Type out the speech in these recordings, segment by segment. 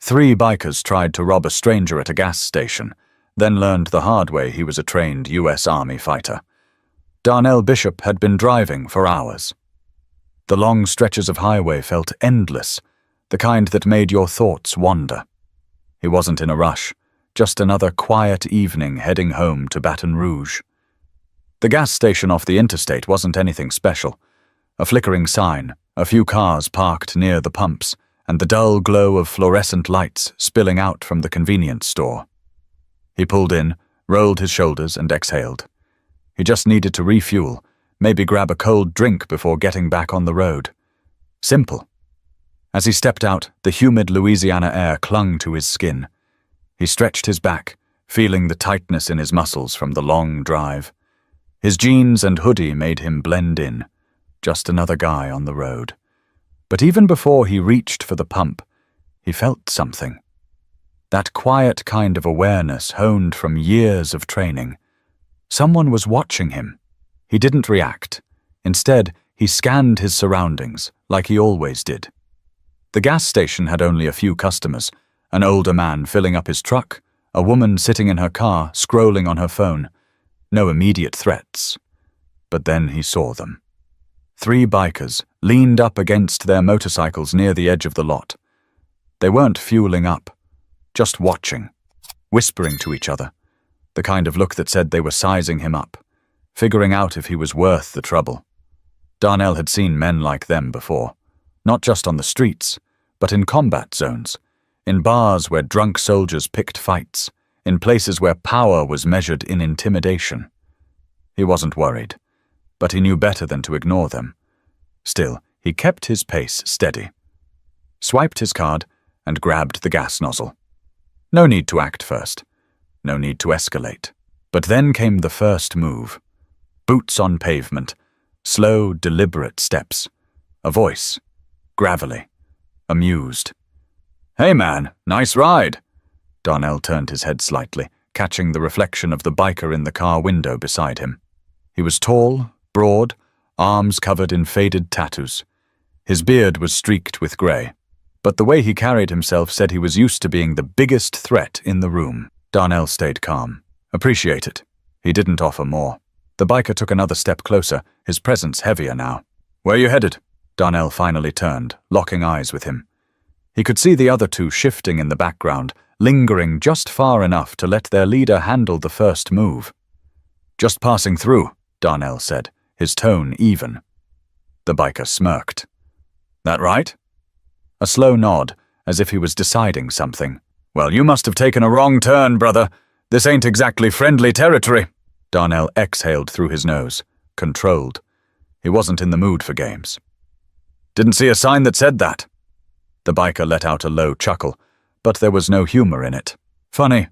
3 bikers tried to rob a stranger at a gas station, then learned the hard way he was a trained US Army fighter. Darnell Bishop had been driving for hours. The long stretches of highway felt endless, the kind that made your thoughts wander. He wasn't in a rush, just another quiet evening heading home to Baton Rouge. The gas station off the interstate wasn't anything special. A flickering sign, a few cars parked near the pumps, and the dull glow of fluorescent lights spilling out from the convenience store. He pulled in, rolled his shoulders, and exhaled. He just needed to refuel, maybe grab a cold drink before getting back on the road. Simple. As he stepped out, the humid Louisiana air clung to his skin. He stretched his back, feeling the tightness in his muscles from the long drive. His jeans and hoodie made him blend in, just another guy on the road. But even before he reached for the pump, he felt something. That quiet kind of awareness honed from years of training. Someone was watching him. He didn't react. Instead, he scanned his surroundings, like he always did. The gas station had only a few customers, an older man filling up his truck, a woman sitting in her car, scrolling on her phone. No immediate threats. But then he saw them. 3 bikers leaned up against their motorcycles near the edge of the lot. They weren't fueling up, just watching, whispering to each other, the kind of look that said they were sizing him up, figuring out if he was worth the trouble. Darnell had seen men like them before, not just on the streets, but in combat zones, in bars where drunk soldiers picked fights, in places where power was measured in intimidation. He wasn't worried, but he knew better than to ignore them. Still, he kept his pace steady, swiped his card, and grabbed the gas nozzle. No need to act first. No need to escalate. But then came the first move. Boots on pavement, slow, deliberate steps. A voice, gravelly, amused. "Hey man, nice ride." Darnell turned his head slightly, catching the reflection of the biker in the car window beside him. He was tall, broad, arms covered in faded tattoos. His beard was streaked with grey, but the way he carried himself said he was used to being the biggest threat in the room. Darnell stayed calm. Appreciate it. He didn't offer more. The biker took another step closer, his presence heavier now. "Where you headed?" Darnell finally turned, locking eyes with him. He could see the other 2 shifting in the background, lingering just far enough to let their leader handle the first move. "Just passing through," Darnell said, his tone even. The biker smirked. "That right?" A slow nod, as if he was deciding something. "Well, you must have taken a wrong turn, brother. This ain't exactly friendly territory." Darnell exhaled through his nose, controlled. He wasn't in the mood for games. "Didn't see a sign that said that." The biker let out a low chuckle, but there was no humor in it. "Funny.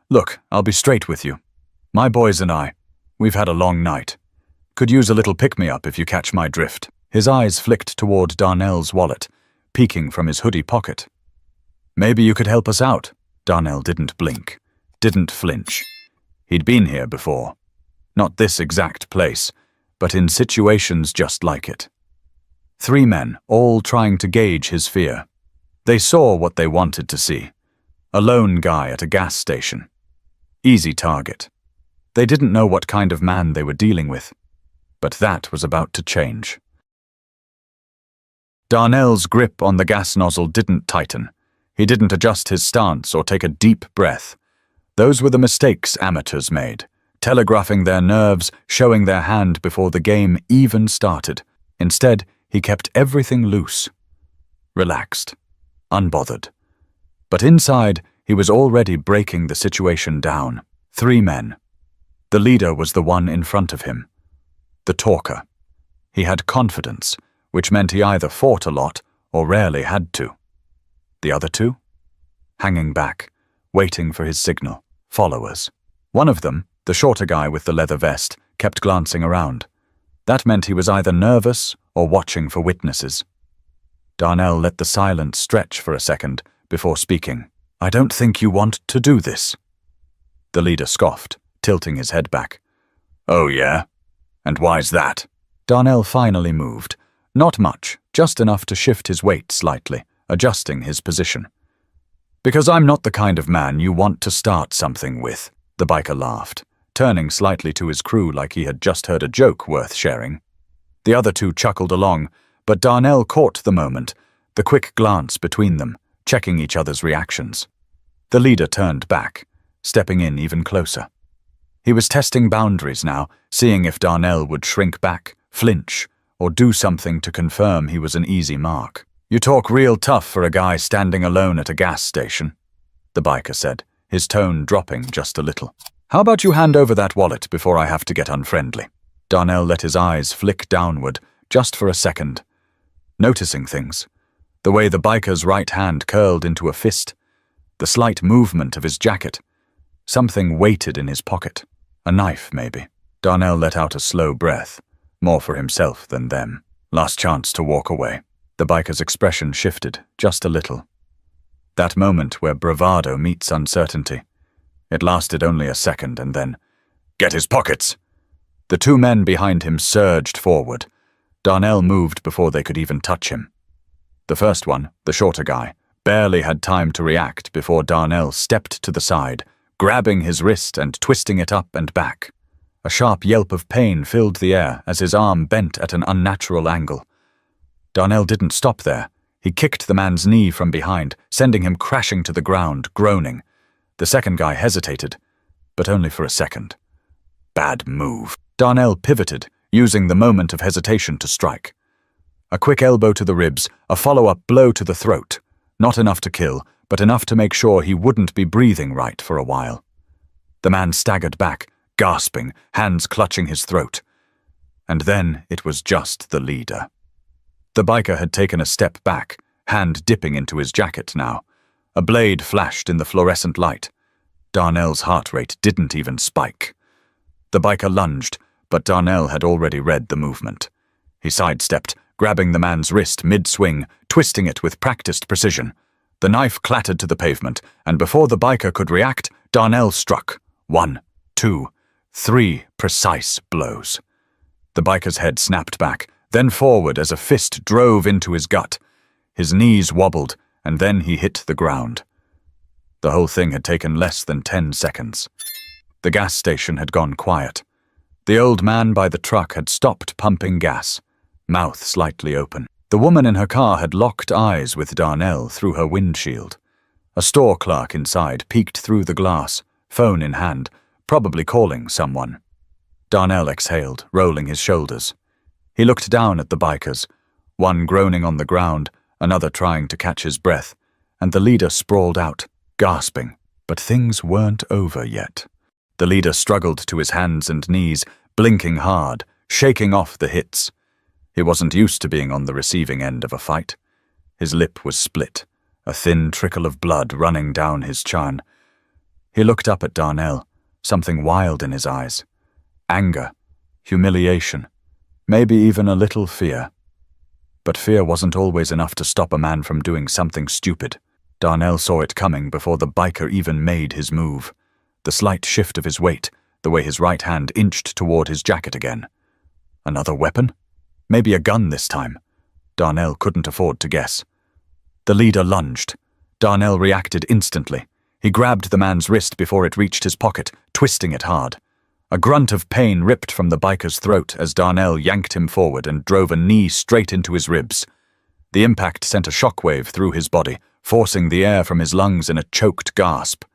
Look, I'll be straight with you. My boys and I, we've had a long night. Could use a little pick-me-up if you catch my drift." His eyes flicked toward Darnell's wallet, peeking from his hoodie pocket. "Maybe you could help us out." Darnell didn't blink, didn't flinch. He'd been here before. Not this exact place, but in situations just like it. 3 men, all trying to gauge his fear. They saw what they wanted to see. A lone guy at a gas station. Easy target. They didn't know what kind of man they were dealing with. But that was about to change. Darnell's grip on the gas nozzle didn't tighten. He didn't adjust his stance or take a deep breath. Those were the mistakes amateurs made, telegraphing their nerves, showing their hand before the game even started. Instead, he kept everything loose. Relaxed. Unbothered. But inside, he was already breaking the situation down. 3 men. The leader was the one in front of him. The talker. He had confidence, which meant he either fought a lot or rarely had to. The other 2? Hanging back, waiting for his signal. Followers. One of them, the shorter guy with the leather vest, kept glancing around. That meant he was either nervous or watching for witnesses. Darnell let the silence stretch for a second before speaking. "I don't think you want to do this." The leader scoffed, tilting his head back. "Oh yeah? And why's that?" Darnell finally moved. Not much, just enough to shift his weight slightly, adjusting his position. Because I'm not the kind of man you want to start something with, the biker laughed, turning slightly to his crew like he had just heard a joke worth sharing. The other two chuckled along, but Darnell caught the moment, the quick glance between them, checking each other's reactions. The leader turned back, stepping in even closer. He was testing boundaries now, seeing if Darnell would shrink back, flinch, or do something to confirm he was an easy mark. "You talk real tough for a guy standing alone at a gas station," the biker said, his tone dropping just a little. "How about you hand over that wallet before I have to get unfriendly?" Darnell let his eyes flick downward, just for a second, noticing things. The way the biker's right hand curled into a fist, the slight movement of his jacket. Something weighted in his pocket. A knife, maybe. Darnell let out a slow breath, more for himself than them. Last chance to walk away. The biker's expression shifted, just a little. That moment where bravado meets uncertainty. It lasted only a second, and then, "Get his pockets!" The two men behind him surged forward. Darnell moved before they could even touch him. The first one, the shorter guy, barely had time to react before Darnell stepped to the side, grabbing his wrist and twisting it up and back. A sharp yelp of pain filled the air as his arm bent at an unnatural angle. Darnell didn't stop there. He kicked the man's knee from behind, sending him crashing to the ground, groaning. The second guy hesitated, but only for a second. Bad move. Darnell pivoted, using the moment of hesitation to strike. A quick elbow to the ribs, a follow-up blow to the throat. Not enough to kill, but enough to make sure he wouldn't be breathing right for a while. The man staggered back, gasping, hands clutching his throat. And then it was just the leader. The biker had taken a step back, hand dipping into his jacket now. A blade flashed in the fluorescent light. Darnell's heart rate didn't even spike. The biker lunged, but Darnell had already read the movement. He sidestepped, grabbing the man's wrist mid-swing, twisting it with practiced precision. The knife clattered to the pavement, and before the biker could react, Darnell struck. 1, 2, 3 precise blows. The biker's head snapped back, then forward as a fist drove into his gut. His knees wobbled, and then he hit the ground. The whole thing had taken less than 10 seconds. The gas station had gone quiet. The old man by the truck had stopped pumping gas, mouth slightly open. The woman in her car had locked eyes with Darnell through her windshield. A store clerk inside peeked through the glass, phone in hand, probably calling someone. Darnell exhaled, rolling his shoulders. He looked down at the bikers, one groaning on the ground, another trying to catch his breath, and the leader sprawled out, gasping. But things weren't over yet. The leader struggled to his hands and knees, blinking hard, shaking off the hits. He wasn't used to being on the receiving end of a fight. His lip was split, a thin trickle of blood running down his chin. He looked up at Darnell, something wild in his eyes. Anger, humiliation, maybe even a little fear. But fear wasn't always enough to stop a man from doing something stupid. Darnell saw it coming before the biker even made his move. The slight shift of his weight, the way his right hand inched toward his jacket again. Another weapon? Maybe a gun this time. Darnell couldn't afford to guess. The leader lunged. Darnell reacted instantly. He grabbed the man's wrist before it reached his pocket, twisting it hard. A grunt of pain ripped from the biker's throat as Darnell yanked him forward and drove a knee straight into his ribs. The impact sent a shockwave through his body, forcing the air from his lungs in a choked gasp.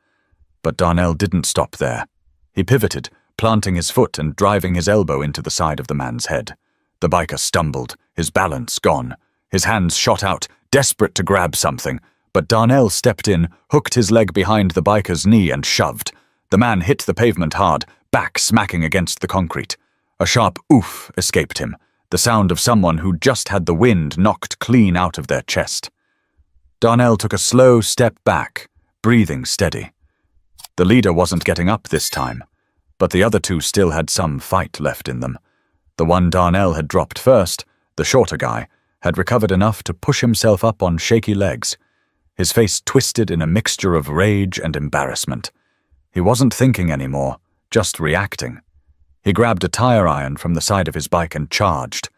But Darnell didn't stop there. He pivoted, planting his foot and driving his elbow into the side of the man's head. The biker stumbled, his balance gone. His hands shot out, desperate to grab something, but Darnell stepped in, hooked his leg behind the biker's knee and shoved. The man hit the pavement hard, back smacking against the concrete. A sharp oof escaped him, the sound of someone who just had the wind knocked clean out of their chest. Darnell took a slow step back, breathing steady. The leader wasn't getting up this time, but the other two still had some fight left in them. The one Darnell had dropped first, the shorter guy, had recovered enough to push himself up on shaky legs, his face twisted in a mixture of rage and embarrassment. He wasn't thinking anymore, just reacting. He grabbed a tire iron from the side of his bike and charged.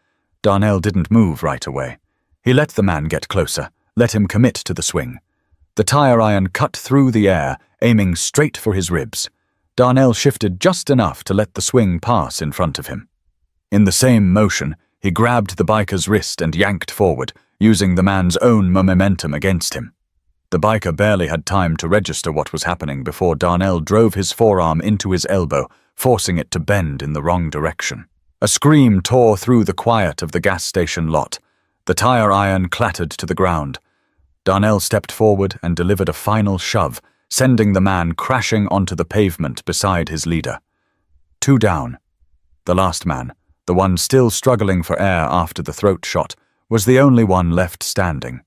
Darnell didn't move right away. He let the man get closer, let him commit to the swing. The tire iron cut through the air, aiming straight for his ribs. Darnell shifted just enough to let the swing pass in front of him. In the same motion, he grabbed the biker's wrist and yanked forward, using the man's own momentum against him. The biker barely had time to register what was happening before Darnell drove his forearm into his elbow, forcing it to bend in the wrong direction. A scream tore through the quiet of the gas station lot. The tire iron clattered to the ground. Darnell stepped forward and delivered a final shove, sending the man crashing onto the pavement beside his leader. 2 down. The last man, the one still struggling for air after the throat shot, was the only one left standing.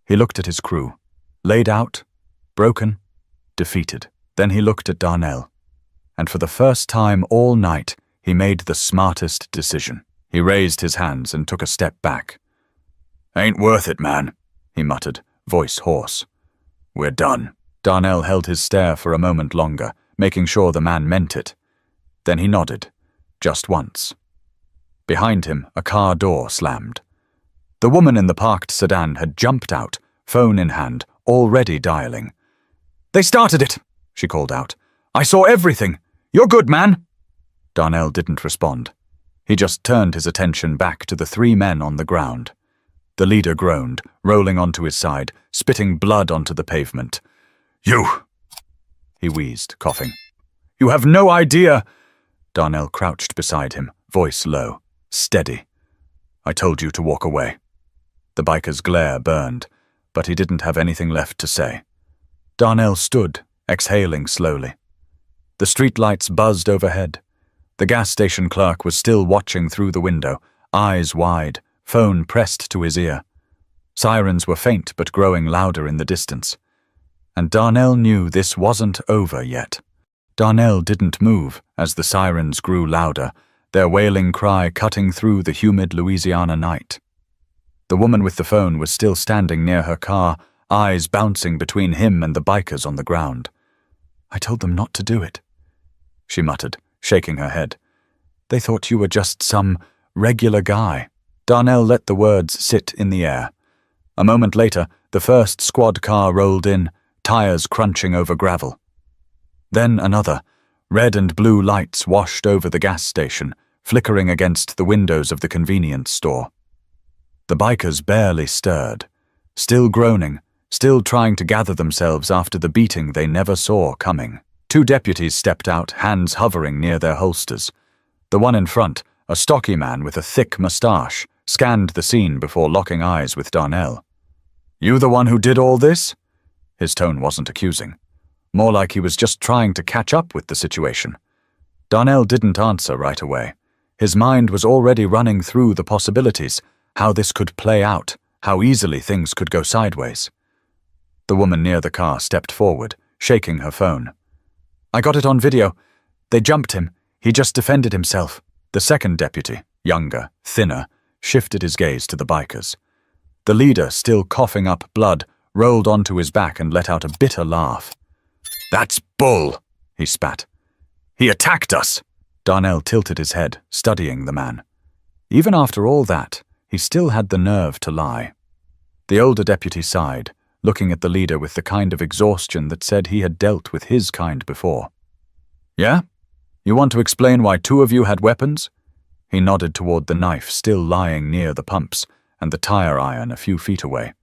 He looked at his crew. Laid out, broken, defeated. Then he looked at Darnell. And for the first time all night, he made the smartest decision. He raised his hands and took a step back. "Ain't worth it, man," he muttered, voice hoarse. "We're done." Darnell held his stare for a moment longer, making sure the man meant it. Then he nodded, just once. Behind him, a car door slammed. The woman in the parked sedan had jumped out, phone in hand, already dialing. "They started it," she called out. "I saw everything. You're good, man." Darnell didn't respond. He just turned his attention back to the 3 men on the ground. The leader groaned, rolling onto his side, spitting blood onto the pavement. "You," he wheezed, coughing. "You have no idea." Darnell crouched beside him, voice low, steady. "I told you to walk away." The biker's glare burned, but he didn't have anything left to say. Darnell stood, exhaling slowly. The streetlights buzzed overhead. The gas station clerk was still watching through the window, eyes wide, phone pressed to his ear. Sirens were faint but growing louder in the distance. And Darnell knew this wasn't over yet. Darnell didn't move as the sirens grew louder, their wailing cry cutting through the humid Louisiana night. The woman with the phone was still standing near her car, eyes bouncing between him and the bikers on the ground. "I told them not to do it," she muttered, shaking her head. "They thought you were just some regular guy." Darnell let the words sit in the air. A moment later, the first squad car rolled in, tires crunching over gravel. Then another. Red and blue lights washed over the gas station, flickering against the windows of the convenience store. The bikers barely stirred, still groaning, still trying to gather themselves after the beating they never saw coming. 2 deputies stepped out, hands hovering near their holsters. The one in front, a stocky man with a thick mustache, scanned the scene before locking eyes with Darnell. "You the one who did all this?" His tone wasn't accusing. More like he was just trying to catch up with the situation. Darnell didn't answer right away. His mind was already running through the possibilities, how this could play out, how easily things could go sideways. The woman near the car stepped forward, shaking her phone. "I got it on video. They jumped him. He just defended himself." The second deputy, younger, thinner, shifted his gaze to the bikers. The leader, still coughing up blood, rolled onto his back and let out a bitter laugh. "That's bull," he spat. "He attacked us." Darnell tilted his head, studying the man. Even after all that, he still had the nerve to lie. The older deputy sighed, looking at the leader with the kind of exhaustion that said he had dealt with his kind before. "Yeah? You want to explain why 2 of you had weapons?" He nodded toward the knife still lying near the pumps and the tire iron a few feet away.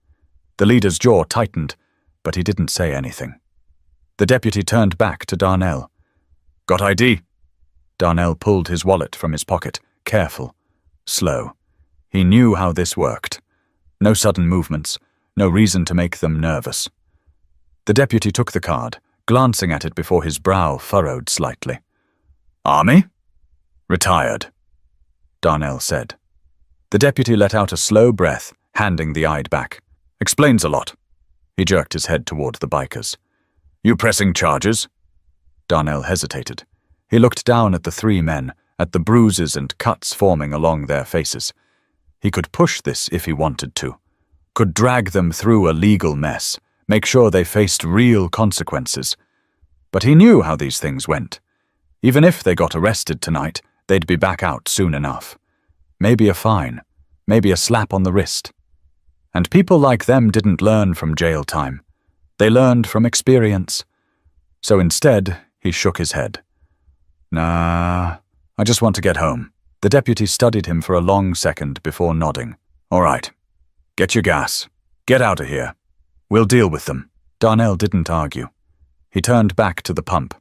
The leader's jaw tightened, but he didn't say anything. The deputy turned back to Darnell. "Got ID?" Darnell pulled his wallet from his pocket, careful, slow. He knew how this worked. No sudden movements, no reason to make them nervous. The deputy took the card, glancing at it before his brow furrowed slightly. "Army?" "Retired," Darnell said. The deputy let out a slow breath, handing the ID back. "Explains a lot." He jerked his head toward the bikers. "You pressing charges?" Darnell hesitated. He looked down at the 3 men, at the bruises and cuts forming along their faces. He could push this if he wanted to, could drag them through a legal mess, make sure they faced real consequences. But he knew how these things went. Even if they got arrested tonight, they'd be back out soon enough. Maybe a fine, maybe a slap on the wrist. And people like them didn't learn from jail time. They learned from experience. So instead, he shook his head. Nah, I just want to get home. The deputy studied him for a long second before nodding. All right, get your gas. Get out of here. We'll deal with them. Darnell didn't argue. He turned back to the pump,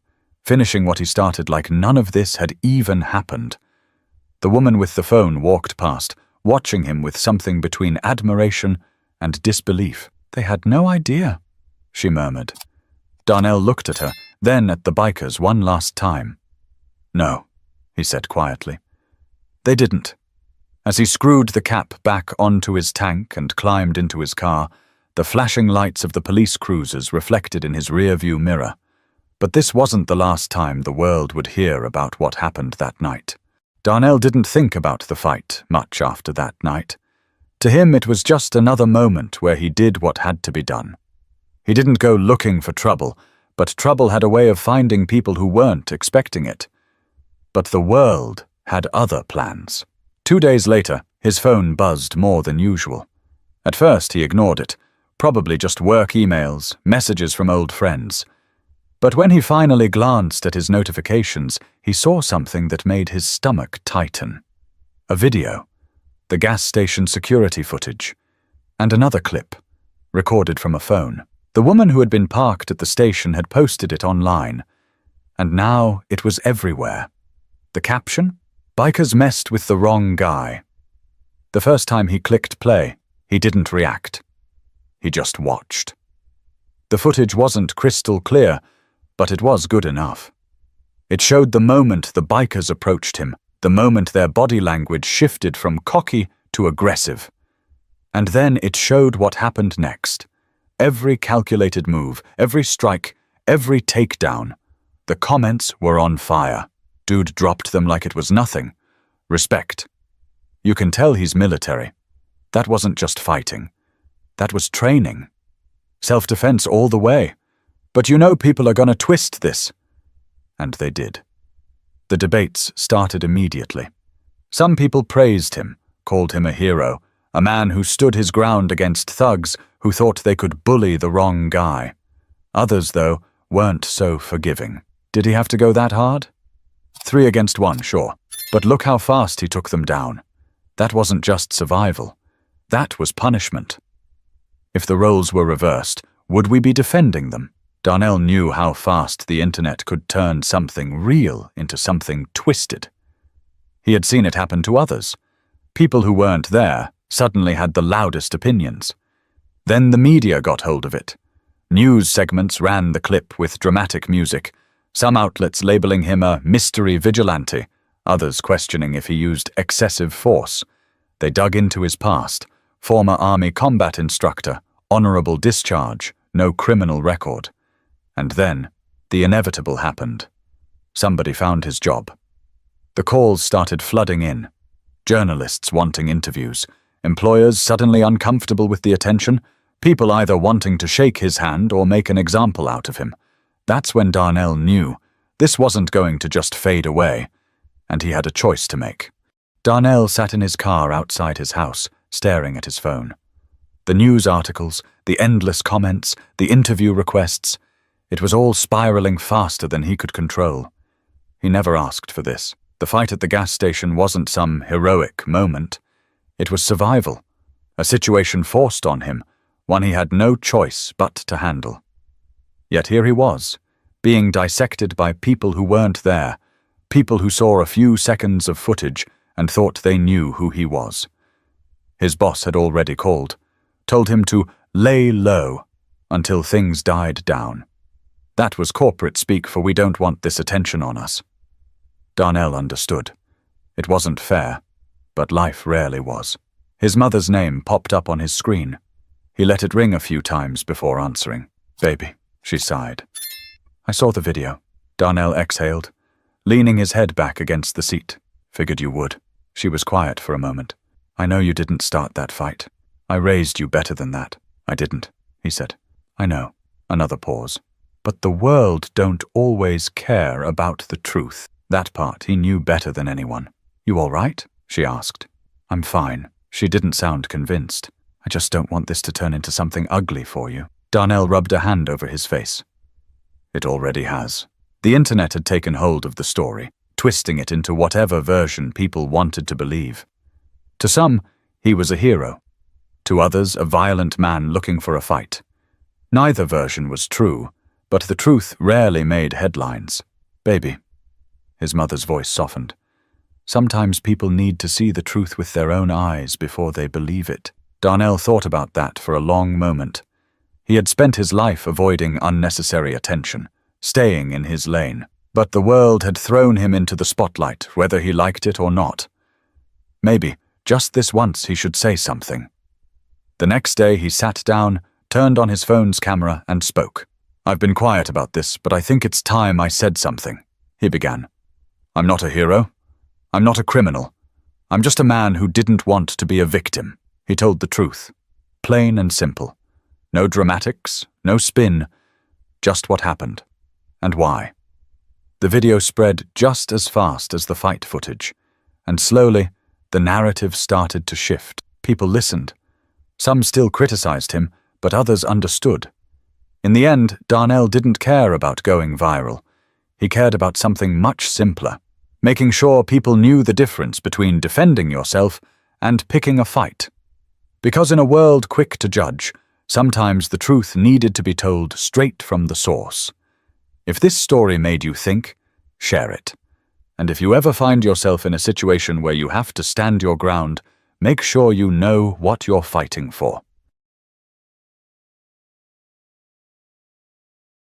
finishing what he started like none of this had even happened. The woman with the phone walked past, watching him with something between admiration and disbelief. They had no idea, she murmured. Darnell looked at her, then at the bikers one last time. No, he said quietly. They didn't. As he screwed the cap back onto his tank and climbed into his car, the flashing lights of the police cruisers reflected in his rearview mirror. But this wasn't the last time the world would hear about what happened that night. Darnell didn't think about the fight much after that night. To him, it was just another moment where he did what had to be done. He didn't go looking for trouble, but trouble had a way of finding people who weren't expecting it. But the world had other plans. 2 days later, his phone buzzed more than usual. At first, he ignored it, probably just work emails, messages from old friends. But when he finally glanced at his notifications, he saw something that made his stomach tighten. A video, the gas station security footage, and another clip, recorded from a phone. The woman who had been parked at the station had posted it online, and now it was everywhere. The caption? Bikers messed with the wrong guy. The first time he clicked play, he didn't react. He just watched. The footage wasn't crystal clear, but it was good enough. It showed the moment the bikers approached him, the moment their body language shifted from cocky to aggressive. And then it showed what happened next. Every calculated move, every strike, every takedown. The comments were on fire. Dude dropped them like it was nothing. Respect. You can tell he's military. That wasn't just fighting. That was training. Self-defense all the way. But you know people are gonna twist this. And they did. The debates started immediately. Some people praised him, called him a hero, a man who stood his ground against thugs who thought they could bully the wrong guy. Others, though, weren't so forgiving. Did he have to go that hard? 3 against 1, sure. But look how fast he took them down. That wasn't just survival. That was punishment. If the roles were reversed, would we be defending them? Darnell knew how fast the internet could turn something real into something twisted. He had seen it happen to others. People who weren't there suddenly had the loudest opinions. Then the media got hold of it. News segments ran the clip with dramatic music, some outlets labeling him a mystery vigilante, others questioning if he used excessive force. They dug into his past: former Army combat instructor, honorable discharge, no criminal record. And then, the inevitable happened. Somebody found his job. The calls started flooding in. Journalists wanting interviews, employers suddenly uncomfortable with the attention, people either wanting to shake his hand or make an example out of him. That's when Darnell knew this wasn't going to just fade away, and he had a choice to make. Darnell sat in his car outside his house, staring at his phone. The news articles, the endless comments, the interview requests, it was all spiraling faster than he could control. He never asked for this. The fight at the gas station wasn't some heroic moment. It was survival, a situation forced on him, one he had no choice but to handle. Yet here he was, being dissected by people who weren't there, people who saw a few seconds of footage and thought they knew who he was. His boss had already called, told him to lay low until things died down. That was corporate speak for "we don't want this attention on us." Darnell understood. It wasn't fair, but life rarely was. His mother's name popped up on his screen. He let it ring a few times before answering. "Baby," she sighed. "I saw the video," Darnell exhaled, leaning his head back against the seat. "Figured you would." She was quiet for a moment. "I know you didn't start that fight. I raised you better than that." "I didn't," he said. "I know." Another pause. But the world don't always care about the truth. That part he knew better than anyone. "You all right?" she asked. "I'm fine." She didn't sound convinced. "I just don't want this to turn into something ugly for you." Darnell rubbed a hand over his face. It already has. The internet had taken hold of the story, twisting it into whatever version people wanted to believe. To some, he was a hero. To others, a violent man looking for a fight. Neither version was true, but the truth rarely made headlines. Baby. His mother's voice softened. Sometimes people need to see the truth with their own eyes before they believe it. Darnell thought about that for a long moment. He had spent his life avoiding unnecessary attention, staying in his lane, but the world had thrown him into the spotlight, whether he liked it or not. Maybe, just this once, he should say something. The next day he sat down, turned on his phone's camera, and spoke. I've been quiet about this, but I think it's time I said something, he began. I'm not a hero. I'm not a criminal. I'm just a man who didn't want to be a victim. He told the truth. Plain and simple. No dramatics, no spin, just what happened. And why. The video spread just as fast as the fight footage, and slowly, the narrative started to shift. People listened. Some still criticized him, but others understood. In the end, Darnell didn't care about going viral. He cared about something much simpler, making sure people knew the difference between defending yourself and picking a fight. Because in a world quick to judge, sometimes the truth needed to be told straight from the source. If this story made you think, share it. And if you ever find yourself in a situation where you have to stand your ground, make sure you know what you're fighting for.